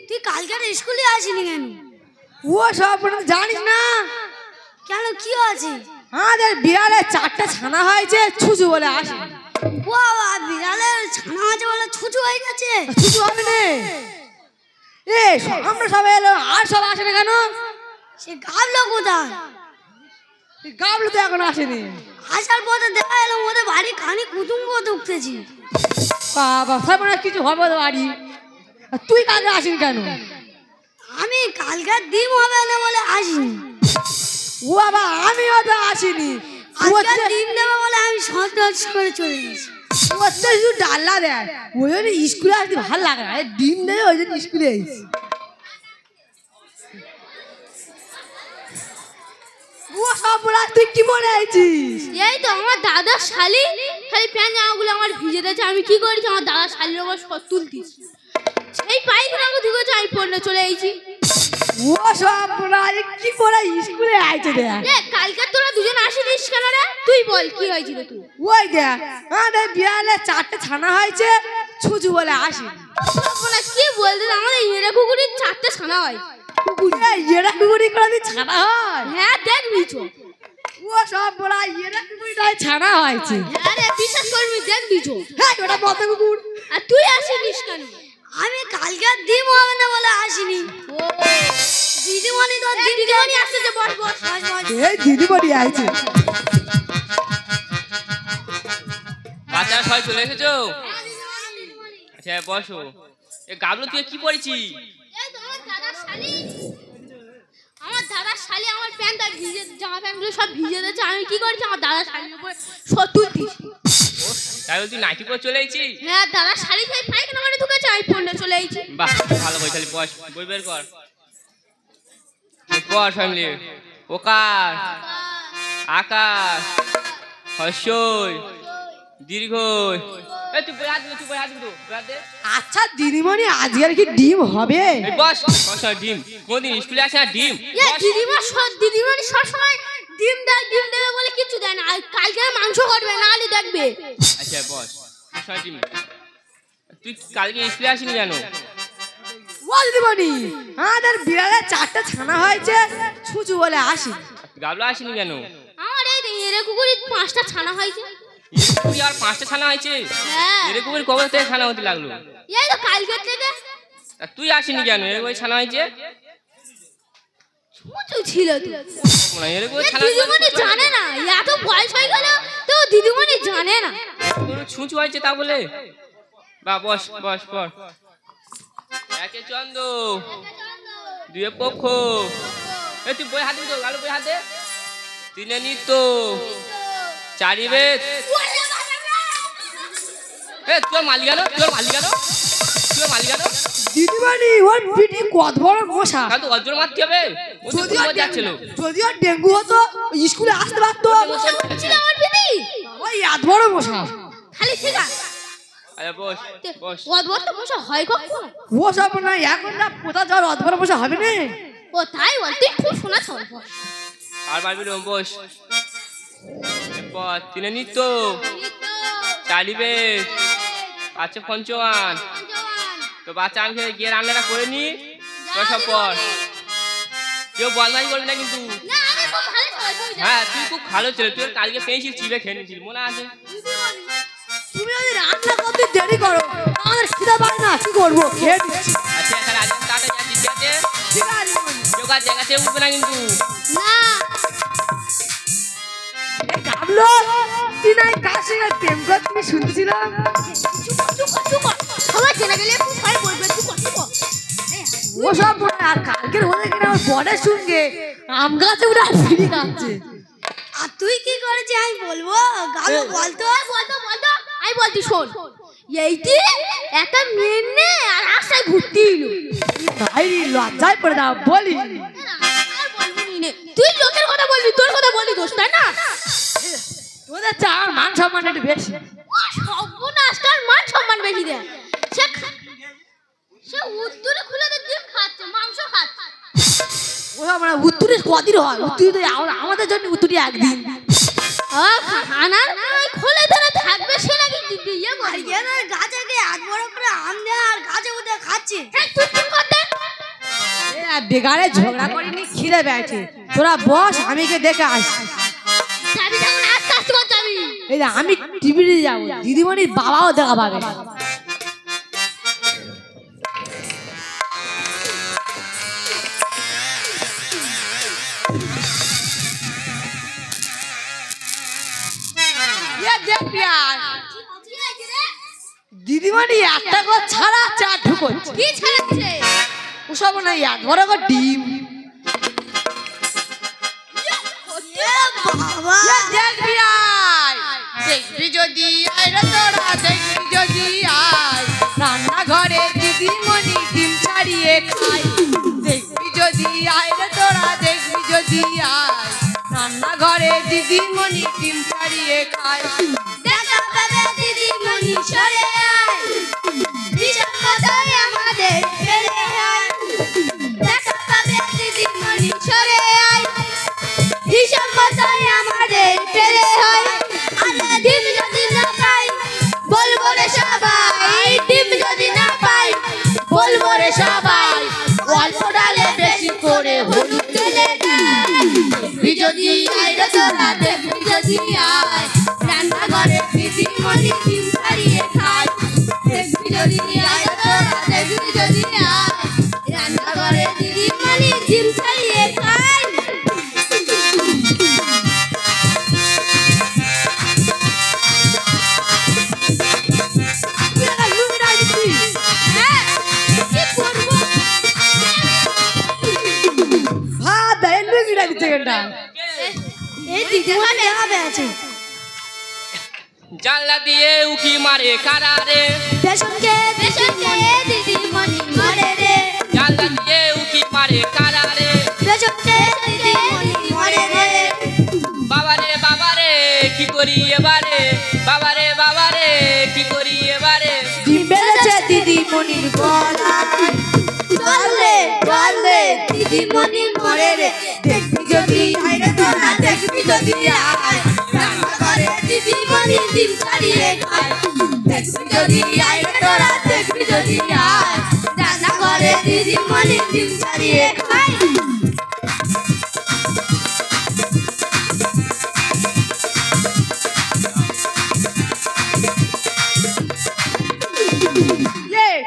তুই কালকে স্কুলে আসিনি কেন? ও সব জানিস না? কেন কি আছে? আমাদের বিড়ালে 4টে ছানা হয়েছে, ছুঁচু বলে আসে। বাবা, বিড়ালের ছানা আছে বলে ছুঁচু হয়ে গেছে? ছুঁচু হবে না? আমরা সবাই এলো আর সব আসে না কেন? সে গাবলো কোথায়? গাবলু তো এখন আসেনি। আসার পথে দেখা এলো ওদের বাড়ি খানি কুটুম্ব ঢুকতেছি। বাবা সব কিছু হবে তো বাড়ি। আর তুই কালকে আসিনি কেন? আমি কালকে ডিম হবে না বলে আসিনি। ও বাবা, আমিও তো আসিনি। আজকে ডিম দেবে বলে আমি সস করে চলে গেছি। শুধু ডাল্লা দেয়, ওই জন্য স্কুলে আসতে ভালো লাগে না। ডিম দেয় ওই জন্য স্কুলে এসেছি। ও সব বলা, তুই কি মনে আছিস? এই তো আমার দাদার শালি খালি প্যান্ট জামাগুলো আমার ভিজে দিয়েছে। আমি কি করেছি, আমার দাদার শালির ওপর সব তুলতিস। এই পায়খানাকে ঢুকেছে, আমি পড়লে চলে এসেছি। ও সব বলা, কি করে স্কুলে আইছে দেখ। কালকে তোরা দুজন আসিস কেন রে? তুই বল কি হয়েছিল? তুই ওই দেখ, আমাদের বিড়ালে 4টে ছানা হয়েছে, ছুঁচু বলে আসি। বলে কি বলতে, আমাদের এরা কুকুরের 4টে ছানা হয়। এরা কুকুরি করে ছানা হয়? হ্যাঁ দেখবি তো। ও সব বলা, এরা কুকুরিটাই ছানা হয়েছে। হ্যাঁ রে, বিশ্বাস করবি, দেখবি তো। হ্যাঁ, ওটা মত কুকুর। আর তুই আসিস কেন? আমি কালকে ডিম হবে না বলে আসিনি। দিদিমণি তো দিদিমণি আসছে, বস বস বস বস। এই দিদিমণি আইছে। বাচ্চারা সবাই চলে এসেছো? আচ্ছা বসো। এ গাবলু তুই কি পড়েছিস? এই তো আমার দাদার শালি। আমার দাদার শালি আমার প্যান্টটা ভিজে, জামা প্যান্টগুলো সব ভিজে দিয়েছে। আমি কি করছি, আমার দাদার শালির উপর সব তুলতিস। তাই বল তুই নাইটি পরে চলে এসেছিস? হ্যাঁ, দাদার শালি খেয়ে পায়খানা করে ঢুকেছে, আমি পড়লে চলে এসেছি। বাহ, ভালো করে তাহলে বস, বই বের কর। পড় ফ্যামিলি। ওকার, আকাশ, হর্ষই, দীর্ঘই। এই তুই বই হাত দে, তুই বই হাত দে, বই হাত দে। আচ্ছা দিদিমণি, আজকে আর কি ডিম হবে? এই বস, বস ডিম। কোনদিন স্কুলে আসে না ডিম? দিদিমণি সবসময় ডিম দেবে বলে কিছু দেয় না। আর কালকে মাংস করবে, না হলে দেখবে। আচ্ছা বস, সবাই ডিম। তুই কালকে স্কুলে আসিনি কেন? ও দিদিমণি, আমাদের বিড়ালে 4টে ছানা হয়েছে, ছুঁচু বলে আসি। গাবলু আসিনি কেন? আমার এই এরে কুকুরের 5টা ছানা হয়েছে। তুই আর 5টা ছানা হয়েছে? হ্যাঁ, এর কুকুর কবে থেকে ছানা হতে লাগলো? এই তো কালকে থেকে। তা তুই আসিনি কেন? এর কুকুর ছানা হয়েছে? ছুঁচু ছিল তো। মনে এর কুকুর ছানা দিদিমণি জানে না, এত বয়স হয়ে গেল তো দিদিমণি জানে না। কুকুর ছুঁচু হয়েছে তা বলে? বা বস বস পর। একে চন্দ্র, দুয়ে পক্ষ। এই তুই বই হাত দিবি তো, গালু বই হাত দে। তিনে নিত্য, চারি বেদ। এ তোর মালি গেল, তোর মালি গেল, তোর মালি গেল। দিদিমণি, ওর পিঠে কত বড় মশা। তা তো অজ্র মারতে হবে। ও তো যদিও খুব যাচ্ছিল। যদিও ডেঙ্গু হতো, স্কুলে আসতে পারতো। ছিল আমার পিঠি। ওই এত বড় মশা। খালি ঠিক আছে। আরে বস বস। অদ্ভুত মশা হয় কখন? ও সব না, এখন না কোথা যাওয়ার অত বড় মশা হবে না। ও তাই বল, তুই খুব শোনা ছল। আর পারবি না, বস। এরপর তিনে নিত্য, চারি বেদ, পাঁচে পঞ্চমান। তো বাচ্চা আমি গিয়ে রান্নাটা করে নি, সব পর। কেউ বদমাইশ করবি না কিন্তু। হ্যাঁ তুই খুব ভালো ছিল, তুই কালকে পেয়েছিস চিবে খেয়ে নিয়েছিস, মনে আছে? তুমি যদি রান্না করতে দেরি করো আমাদের খিদা পায় না, কি করবো? খেয়ে দিচ্ছি। আচ্ছা তাহলে আজ তাড়াতাড়ি যাচ্ছি, ঠিক আছে? ঠিক আছে দিদিমণি। যোগা জায়গাতে উঠবে না কিন্তু। না এই গাবলো, তুই নাই কার সঙ্গে প্রেম করছিস শুনছিলাম। চুপ কর। সবাই জেনে গেলে সবাই বলবে চুপ কর। ওসব মনে হয়। আর কালকের হলে কিনা আমার বনের সঙ্গে আম গাছে উঠে আর ফিরে কাঁদছে। আর তুই কি করেছিস আমি বলবো? গালো বলতো আমি বলছি শোন, এইটি একটা মেয়ে নে আর রাস্তায় ঘুরতে এলো। ভাই লজ্জায় পড়ে দাও বলি। আর বলবো নি, তুই লোকের কথা বলবি, তোর কথা বলি দোষ, তাই না? তোদের চা আমার মান সম্মান একটু বেশি। সর্বনাশ, তার মান সম্মান বেশি দেয়। সে উত্তরে খুলে ডিম খাচ্ছে, মাংস খাচ্ছে। ওরা মানে উত্তরে কদিন হয়? উত্তরে আমাদের জন্য উত্তরে একদিন। খানার খোলে ধরে থাকবে সে নাকি ইয়ে করে গাছে গিয়ে হাত বড় করে আম দেয় আর গাছে উঠে খাচ্ছে। তুই কি করতে? বেগারে ঝগড়া করিনি, খিদে পেয়েছে। তোরা বস, আমি কে দেখে আসি। যাবি যেমন আস্তে আস্তে করে যাবি। এই যে আমি টিভিতে যাবো, দিদিমণির বাবাও দেখা পাবে। দিদিমণি একটা করে ছাড়া চা ঢুকোচ্ছে। কি ছাড়াচ্ছে? ওসব না, এক বড় করে ডিম। বাবা দেখবি আয়, দেখবি যদি আয় রে তোরা, দেখবি যদি আয়, রান্নাঘরে দিদিমণি ডিম ছাড়িয়ে খায়। দেখবি যদি আয় রে তোরা, দেখবি যদি আয়, রান্নাঘরে দিদিমণি ডিম ছাড়িয়ে খায়। দেখা পাবে দিদিমণি সরে আয়, ভীষণ কথাই আমাদের ফেলে আয়। দেখা পাবে দিদিমণি সরে আয়, ভীষণ কথাই আমাদের ফেলে হয়। আরে ডিম যদি না পাই বলবো রে সবাই, ডিম যদি না পাই বলবো রে সবাই, অল্প ডালে বেশি করে হলুদ তেলে দেয়। দেখবি যদি আয় রে তোরা, দেখবি যদি আয়, রান্নাঘরে দিদিমণি ডিম ছাড়িয়ে খায়। দেখবি যদি আয় রে তোরা, দেখবি যদি আয়, রান্নাঘরে দিদিমণি ডিম ছাড়িয়ে খায়। ভাত দেয় লুকিটা দিচ্ছে কেনটা? এই দিদিমা দেখাবে আছে। জানলা দিয়ে উকি মারে কারারে, পেছনকে দিদিমণি মারে রে, জানলা দিয়ে উকি মারে কারারে। পেছনকে দিদিমণি মারে রে। বাবারে কি করি এবারে, বাবারে কি করি এবারে। ডিম বেড়েছে দিদিমণির গলায়, বলে দিদিমণি মরে রে। দেখবি যদি আয় রে তোরা, দেখবি যদি আয়, রান্নাঘরে দিদিমণি ডিম ছাড়িয়ে খায়। দেখবি যদি আয় রে তোরা, দেখবি যদি আয়, রান্নাঘরে দিদিমণি ডিম ছাড়িয়ে খায়।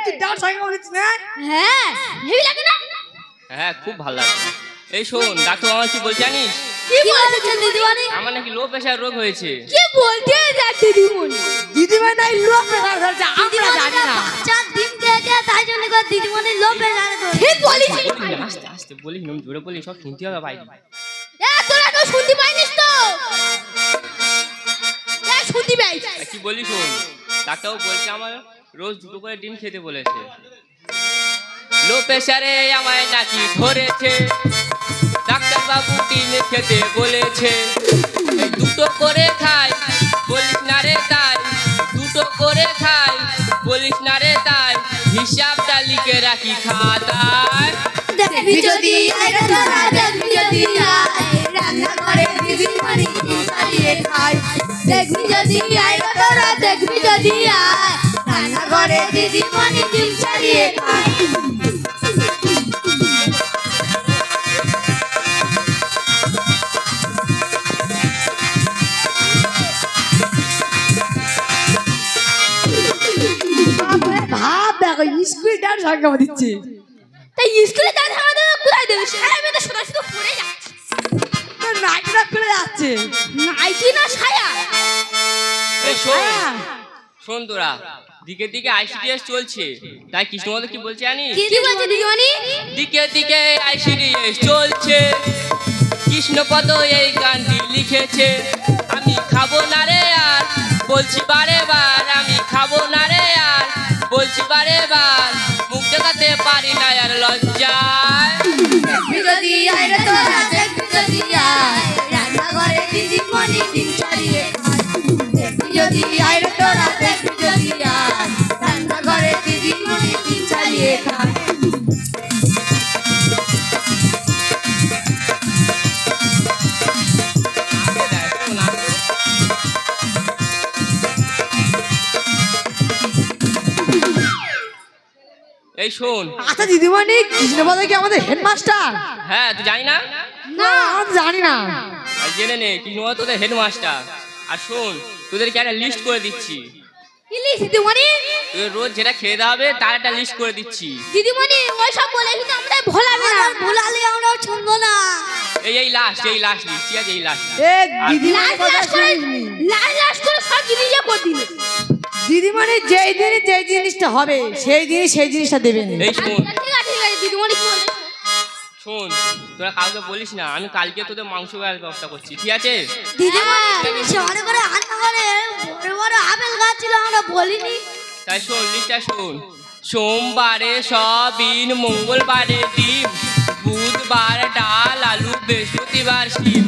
তুই ডাল সঙ্গে বলিস না? হ্যাঁ হেভি লাগে না? হ্যাঁ খুব ভালো লাগে। এই শোন, ডাক্তার আমার কি বলছে জানিস? কি বলছেন দিদিমণি? আমার নাকি লো প্রেশার রোগ হয়েছে। কি বলতে দেখ দিদিমণি? দিদিমণি নাই লোক প্রেসার ধরছে, আমরা জানি না। চার দিন থেকে তাই জন্য করে দিদিমণি লোভ পেশারে ধরে। ঠিক বলিস। বলিস না, আস্তে আস্তে বলিস না, জোরে বলিস, সব শুনতে হবে বাইরে। তোরা কেউ শুনতে পাইনিস তো? শুনতে পাইস? আর কি বলিস শোন, ডাক্তারও বলছে আমার রোজ 2 করে ডিম খেতে বলেছে। লো প্রেশারে আমায় নাকি ধরেছে, ডাক্তার বাবু ডিম খেতে বলেছে। এই 2 করে খাই, বলিস না রে তাই, 2 করে খাই, বলিস না রে তাই, হিসাবটা লিখে রাখি খাতায়। দেখবি যদি আয় রে তোরা, দেখবি যদি আয়, রান্নাঘরে দিদিমণি ডিম ছাড়িয়ে খায়। দেখবি যদি আয় রে তোরা, দেখবি যদি আয়, রান্নাঘরে দিদিমণি ডিম ছাড়িয়ে খায়। দেখো স্কুল ডান্স হাঙ্গামা দিচ্ছে। তাই স্কুলে যা থাকা দেবে কোথায় দেবে? সারা মেয়েদের সোজা শুধু পড়ে যাচ্ছে। নাইটরা খুলে যাচ্ছে। নাইটি না সায়া? এই শোন শোন তোরা, দিকে দিকে আইসিডিএস চলছে, তাই কৃষ্ণপদ কি বলছে জানিস? কি বলছে দিদিমণি? দিকে দিকে আইসিডিএস চলছে, কৃষ্ণপদ এই গানটি লিখেছে। আমি খাবো না রে আর, বলছি বারে বার, আমি খাবো না রে আর, বলছি বারে বার, মুখ দেখাতে পারি না আর লজ্জায়। যদি আইরে তোরা দেখ যদি আয়, রান্নাঘরে দিদিমণি ডিম ছাড়িয়ে খায়। যদি আইরে তোরা দেখ যদি আয়, রান্নাঘরে দিদিমণি ডিম ছাড়িয়ে খায়। এই শোন, আচ্ছা দিদিমণি, কৃষ্ণপদ কি আমাদের হেডমাস্টার? হ্যাঁ তুই জানি না? না আমি জানি না। আর জেনে নে, কৃষ্ণপদ তোদের হেডমাস্টার। আর শোন, তোদেরকে একটা লিস্ট করে দিচ্ছি। কি লিখি দিদিমণি? তোদের রোজ যেটা খেয়ে দেওয়া হবে তার একটা লিস্ট করে দিচ্ছি। দিদিমণি ওই সব বলে কিন্তু আমরা ভোলাবে না। ভোলালে আমরা শুনবো না। এই লাস্ট লিস্ট, ঠিক আছে? এই লাস্ট। এ দিদিমণি কথা শুনিনি। লাশ করে সব জিনিস করে দিলে। দিদিমণি যেই দিন যেই জিনিসটা হবে সেই দিনই সেই জিনিসটা দেবেন। এই শোন ঠিক আছে ঠিক আছে, দিদিমণি কি বলছে? শোন, তোরা কাউকে বলিস না, আমি কালকে তোদের মাংস খাওয়ার ব্যবস্থা করছি, ঠিক আছে? দিদিমণি তুমি শহরে করে রান্না করে বড় বড় আপেল গাছ ছিল আমরা বলিনি। তাই শোন লিস্টটা শোন। সোমবারে সয়াবিন, মঙ্গলবারে ডিম, বুধবার ডাল আলু, বৃহস্পতিবার শিম,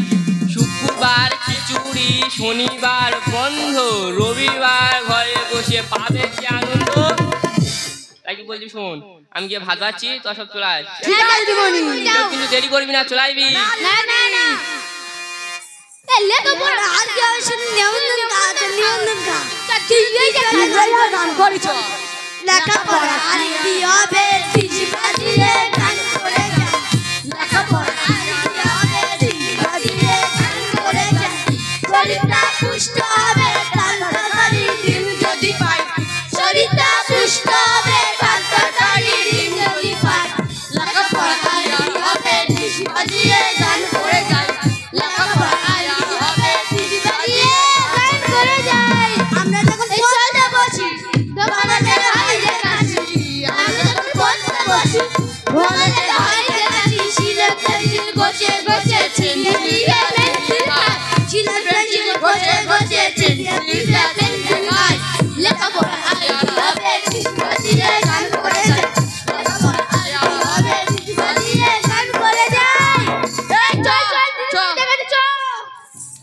শুক্রবার খিচুড়ি, শনিবার বন্ধ, রবিবার ঘরে বসে পাবে কি আনন্দ। তাই কি বলছি শোন, আমি গিয়ে ভাত পাচ্ছি, তোরা সব চলে আয়। ঠিক আছে দিদিমণি। কিন্তু দেরি করবি না, চলে আসবি। না না না, এলে তো বড় আজকে অবশ্য নিয়মন কা ঠিক আছে গান করিছ। লেখাপড়া আর কি হবে পিছি বাজিয়ে গান করে যায়। লেখাপড়া আর কি হবে পিছি বাজিয়ে গান করে যায়। শরীরটা সুস্থ হবে তার তরকারি ডিম যদি পাই। শরীরটা সুস্থ হবে তার তরকারি ডিম যদি পাই। লেখাপড়া আর কি হবে পিছি বাজিয়ে গান করে যায়। লেখাপড়া আর কি হবে পিছি বাজিয়ে গান করে যায়। আমরা যখন পড়তে বসি দোকানে হাইরে কাশি, আমরা যখন পড়তে বসি দোকানে হাইরে কাশি। সিলেট পেন্সিল গোছে গোছে ছিঁড়ে দিয়ে পেন্সিল খায়। সিলেট পেন্সিল গোছে গোছে ছিঁড়ে দিয়ে পেন্সিল খায়। লেখাপড়া আর কি হবে পিছি বাজিয়ে গান করে যায়। লেখাপড়া আর কি হবে পিছি বাজিয়ে গান করে যায়। এই চল চল দেখে চল।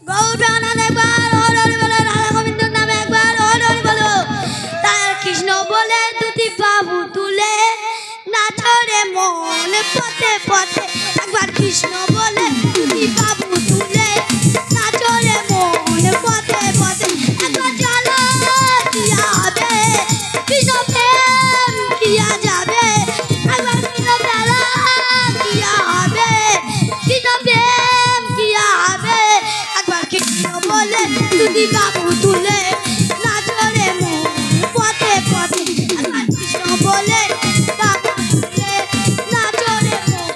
গৌরানা একবার হরি বলো, রাধা গোবিন্দর নামে একবার হরি বলো। তার কৃষ্ণ বলে দুটি বাবু তুলে নাচরে মন পথে পথে। একবার কৃষ্ণ বলে দুটি বাবু তুলে নাচরে মন পথে পথে। একবার চলো কিয়া হবে কৃষ্ণ প্রেম কিয়া যাবে। একবার কৃষ্ণ বেলা কিয়া হবে কৃষ্ণ প্রেম কিয়া হবে। একবার কৃষ্ণ বলে দুটি বাবু তুলে নাচরে মন পথে পথে। একবার কৃষ্ণ বলে বাবু তুলে নাচরে মন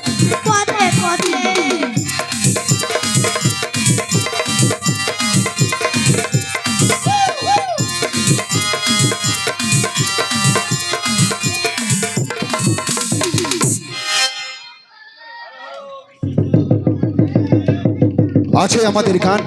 পথে পথে। আছে আমাদের গান।